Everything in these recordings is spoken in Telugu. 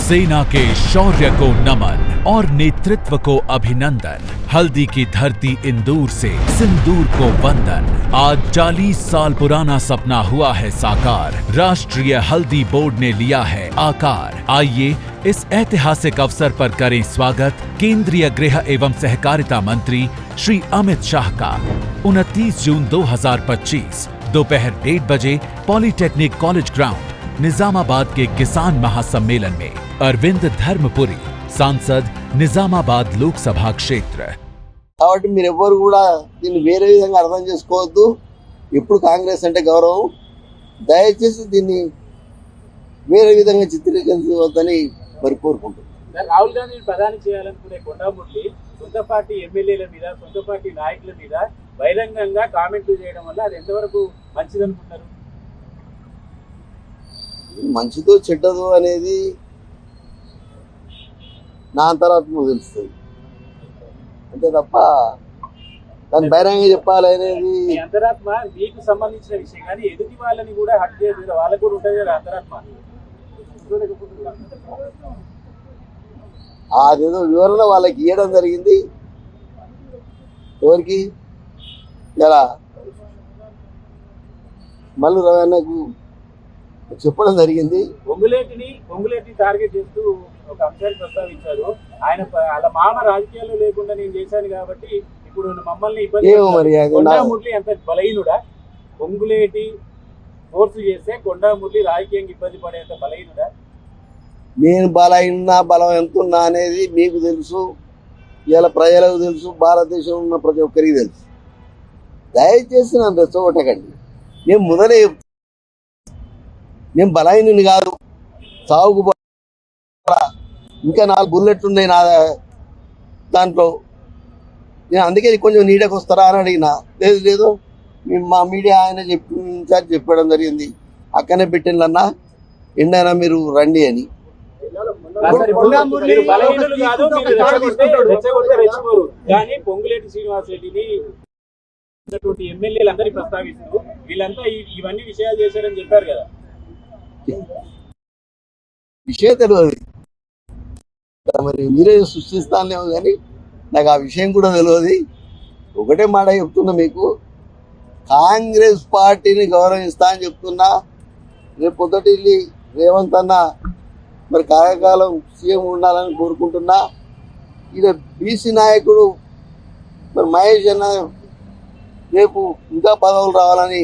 सेना के शौर्य को नमन और नेतृत्व को अभिनंदन। हल्दी की धरती इंदौर से सिंदूर को वंदन। आज 40 साल पुराना सपना हुआ है साकार। राष्ट्रीय हल्दी बोर्ड ने लिया है आकार। आइए इस ऐतिहासिक अवसर पर करें स्वागत केंद्रीय गृह एवं सहकारिता मंत्री श्री अमित शाह का। 29 जून 2025 दोपहर 1:30 बजे पॉलिटेक्निक कॉलेज ग्राउंड निजामाबाद के किसान महासम्मेलन में अरविंद धर्मपुरी, सांसद निजामाबाद लोकसभा क्षेत्र। కాబట్టి మీరు ఎవ్వరు కూడా దీన్ని వేరే విధంగా అర్థం చేసుకోవద్దు। ఇప్పుడు కాంగ్రెస్ అంటే గౌరవం, దయచేసి దీన్ని వేరే విధంగా చిత్రీకరించవద్దని మరి కోరుకుంటున్నాను। రాహుల్ గాంధీని ప్రధాని చేయాలనుకునే కొండామురళి సొంత పార్టీ ఎమ్మెల్యేల మీద, సొంత పార్టీ నాయకుల మీద బహిరంగంగా కామెంట్లు చేయడం వల్ల అది ఎంతవరకు మంచిదనుకుంటారు? మంచిదో చెడ్డదో అనేది నా అంతరాత్మ తెలుస్తుంది, అంతే తప్ప దాన్ని బహిరంగంగా చెప్పాలి అనేది అంతరాత్మ మీకు సంబంధించిన విషయం, కానీ ఎదుటి వాళ్ళని కూడా హట్ చేసి వాళ్ళకు కూడా ఉంటుంది కదా అంతరాత్మ. అదేదో వివరణ వాళ్ళకి ఇవ్వడం జరిగింది. ఎవరికి ఇలా మల్లు రవణకు చెప్పడం జరిగింది. పొంగులేటిని టార్గెట్ చేస్తూ ఒక అంశాన్ని ప్రస్తావించారు. ఆయన అలా మామ రాజకీయాల్లో లేకుండా నేను చేశాను కాబట్టి ఇప్పుడు మమ్మల్ని ఇబ్బంది కొండామురళి అంత బలహీనుడా? పొంగులేటి ఫోర్స్ చేస్తే కొండామురళి రాజకీయంగా ఇబ్బంది పడేంత బలహీనుడా? నేను బలహీనా బలం ఎంత ఉన్నా అనేది మీకు తెలుసు, ఇలా ప్రజలకు తెలుసు, భారతదేశంలో ఉన్న ప్రతి ఒక్కరికి తెలుసు. దయచేసి నన్ను రెచ్చగొట్టకండి. నేను మొదలే నేను బలహీనుని కాదు, సాగుకు ఇంకా 4 బుల్లెట్లు ఉన్నాయి నా దాంట్లో. నేను అందుకే కొంచెం నీడకు వస్తారా అని అడిగిన. లేదు మా మీడియా ఆయన చెప్పడం జరిగింది, అక్కనే పెట్టిండ్లన్నా ఎండైనా మీరు రండి అని. పొంగులేటి శ్రీనివాస్ రెడ్డిని ఎమ్మెల్యేలు అందరినీ ప్రస్తావిస్తూ వీళ్ళంతా ఇవన్నీ విషయాలు చేశారని చెప్పారు కదా. విషయం తెలియదు, మరి మీరే సృష్టిస్తానేమో కానీ నాకు ఆ విషయం కూడా తెలియదు. ఒకటే మాట చెప్తున్నా మీకు, కాంగ్రెస్ పార్టీని గౌరవిస్తా అని చెప్తున్నా. రేపు పొద్దుటిల్లి రేవంత్ అన్న మరి కాలకాలం సీఎం ఉండాలని కోరుకుంటున్నా. ఇక బీసీ నాయకుడు మరి మహేష్ అన్న రేపు ఇంకా పదవులు రావాలని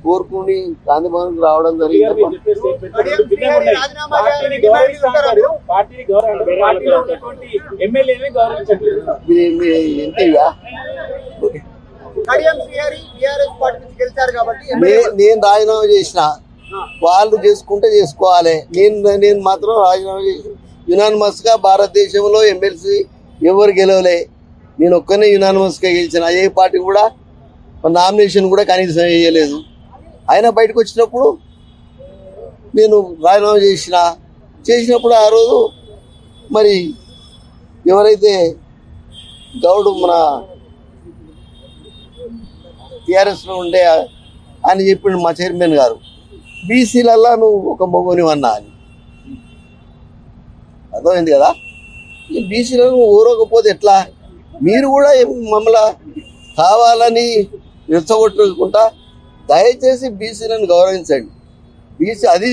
కోరుకుని గాంధీ భవన్కి రావడం జరిగింది. నేను రాజీనామా చేసిన, వాళ్ళు చేసుకుంటే చేసుకోవాలి. నేను మాత్రం రాజీనామా చేసి యునానిమస్ గా భారతదేశంలో ఎమ్మెల్సీ ఎవరు గెలవలే, నేను ఒక్కనే యునానిమస్ గా గెలిచిన. ఏ పార్టీ కూడా నామినేషన్ కూడా కనీసం వేయలేదు. ఆయన బయటకు వచ్చినప్పుడు నేను రాజీనామా చేసినప్పుడు ఆ రోజు మరి ఎవరైతే గౌడు మన టీఆర్ఎస్లో ఉండే అని చెప్పిండు మా చైర్మన్ గారు, బీసీలల్లా నువ్వు ఒక మొగోని అన్నా అని. అర్థమైంది కదా. ఈ బీసీలను ఊరకపోతే ఎట్లా? మీరు కూడా మమ్మల్ని కావాలని రెచ్చగొట్టుకుంటా. దయచేసి బీసీలను గౌరవించండి. బీసీ అది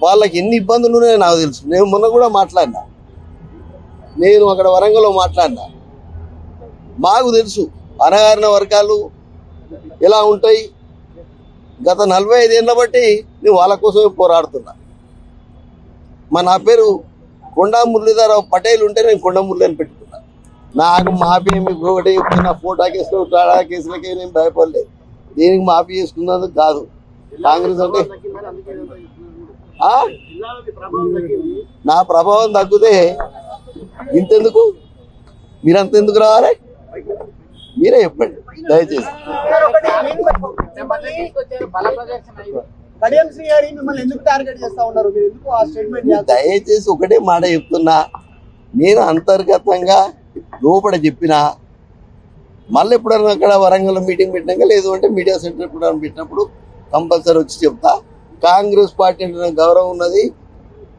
వాళ్ళకి ఎన్ని ఇబ్బందులు ఉన్నాయో నాకు తెలుసు. నేను మొన్న కూడా మాట్లాడినా, నేను అక్కడ వరంగల్లో మాట్లాడినా. మాకు తెలుసు అణగారిన వర్గాలు ఎలా ఉంటాయి. గత 45 ఏళ్ళ బట్టి నేను వాళ్ళ కోసమే పోరాడుతున్నా. నా పేరు కొండా మురళీధరరావు పటేల్ ఉంటే నేను కొండ మురళి అని పెట్టుకున్నా. నాకు మాఫీ మీకు ఒకటే చెప్తున్నా, ఫోటా కేసులు టాడా కేసులకే నేను భయపడలేదు. దీనికి మాఫీ చేసుకున్నందుకు కాదు. కాంగ్రెస్ అంటే నా ప్రభావం తగ్గితే ఇంతెందుకు, మీరంతెందుకు రావాలి? మీరే చెప్పండి దయచేసి. దయచేసి ఒకటే మాట చెప్తున్నా, నేను అంతర్గతంగా లోపల చెప్పినా, మళ్ళీ ఎప్పుడన్నా అక్కడ వరంగల్ మీటింగ్ పెట్టినాక, లేదు అంటే మీడియా సెంటర్ ఎప్పుడైనా పెట్టినప్పుడు కంపల్సరీ వచ్చి చెప్తా. కాంగ్రెస్ పార్టీ అంటే గౌరవం ఉన్నది,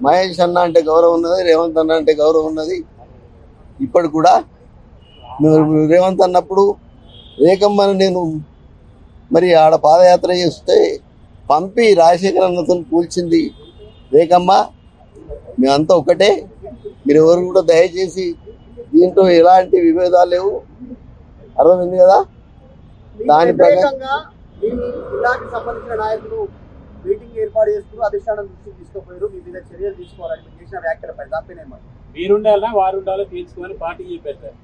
మహేష్ అన్న అంటే గౌరవం ఉన్నది, రేవంత్ అన్న అంటే గౌరవం ఉన్నది. ఇప్పటికి కూడా రేవంత్ అన్నప్పుడు రేఖమ్మని నేను మరి ఆడ పాదయాత్ర చేస్తే పంపి రాజశేఖర్ అన్నతో కూల్చింది రేఖమ్మ. మేమంతా ఒకటే, మీరు ఎవరు కూడా దయచేసి దీంట్లో ఎలాంటి విభేదాలు లేవు, అర్థమైంది కదా. దాని ప్రకారం మీ జిల్లాకి సంబంధించిన నాయకులు మీటింగ్ ఏర్పాటు చేస్తూ అధిష్టానం దృష్టికి తీసుకుపోయారు, మీ మీద చర్యలు తీసుకోవాలని మీరు చేసిన వ్యాఖ్యలపై దానిపైన మీరుండాలా వారు ఉండాలో తీర్చుకొని పార్టీ చెప్పారు సార్.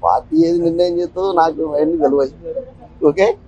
పార్టీ ఏది నిర్ణయం చేస్తుందో నాకు అన్ని తెలియదు. ఓకే.